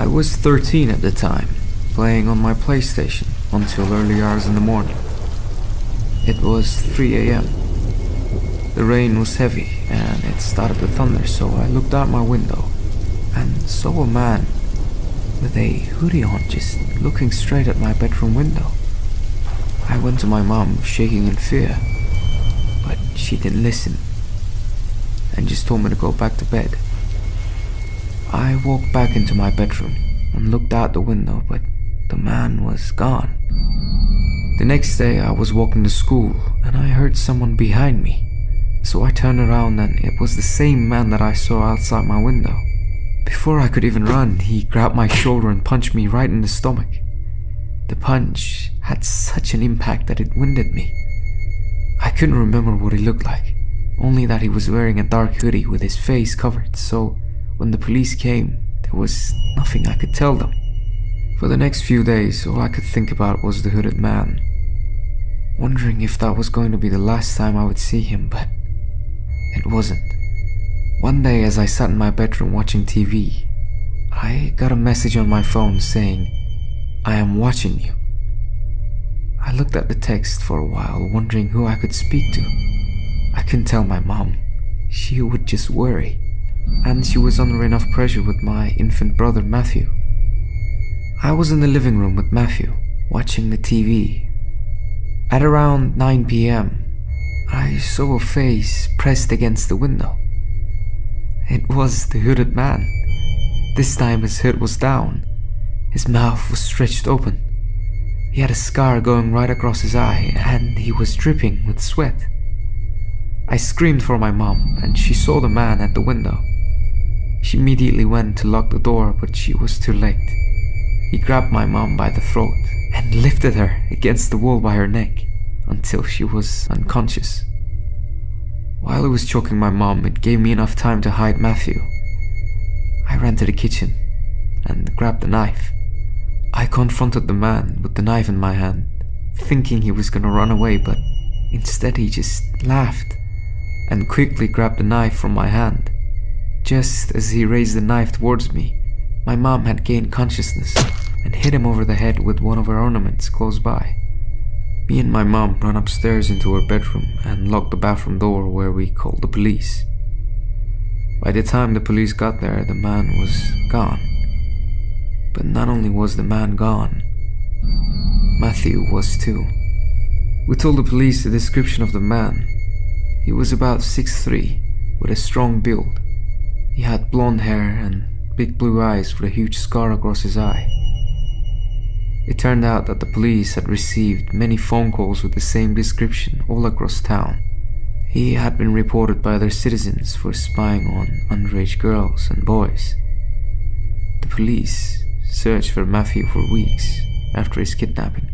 I was 13 at the time, playing on my PlayStation until early hours in the morning. It was 3 a.m. The rain was heavy and it started to thunder, so I looked out my window and saw a man with a hoodie on just looking straight at my bedroom window. I went to my mom shaking in fear, but she didn't listen and just told me to go back to bed. I walked back into my bedroom and looked out the window, but the man was gone. The next day I was walking to school and I heard someone behind me, so I turned around and it was the same man that I saw outside my window. Before I could even run, he grabbed my shoulder and punched me right in the stomach. The punch had such an impact that it winded me. I couldn't remember what he looked like, only that he was wearing a dark hoodie with his face covered, so when the police came, there was nothing I could tell them. For the next few days, all I could think about was the hooded man, wondering if that was going to be the last time I would see him, but it wasn't. One day as I sat in my bedroom watching TV, I got a message on my phone saying, "I am watching you." I looked at the text for a while, wondering who I could speak to. I couldn't tell my mom. She would just worry, and she was under enough pressure with my infant brother Matthew. I was in the living room with Matthew, watching the TV. At around 9 p.m, I saw a face pressed against the window. It was the hooded man. This time his head was down. His mouth was stretched open. He had a scar going right across his eye, and he was dripping with sweat. I screamed for my mom, and she saw the man at the window. She immediately went to lock the door, but she was too late. He grabbed my mom by the throat and lifted her against the wall by her neck until she was unconscious. While he was choking my mom, it gave me enough time to hide Matthew. I ran to the kitchen and grabbed the knife. I confronted the man with the knife in my hand, thinking he was gonna run away, but instead he just laughed and quickly grabbed the knife from my hand. Just as he raised the knife towards me, my mom had gained consciousness and hit him over the head with one of her ornaments close by. Me and my mom ran upstairs into her bedroom and locked the bathroom door, where we called the police. By the time the police got there, the man was gone. But not only was the man gone, Matthew was too. We told the police the description of the man. He was about 6'3", with a strong build. He had blonde hair and big blue eyes with a huge scar across his eye. It turned out that the police had received many phone calls with the same description all across town. He had been reported by other citizens for spying on underage girls and boys. The police searched for Matthew for weeks after his kidnapping.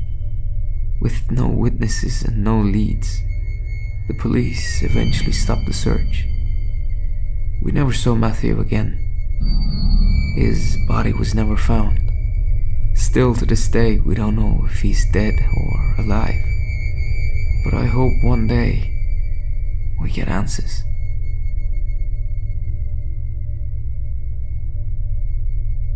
With no witnesses and no leads, the police eventually stopped the search. We never saw Matthew again. His body was never found. Still to this day, we don't know if he's dead or alive. But I hope one day we get answers.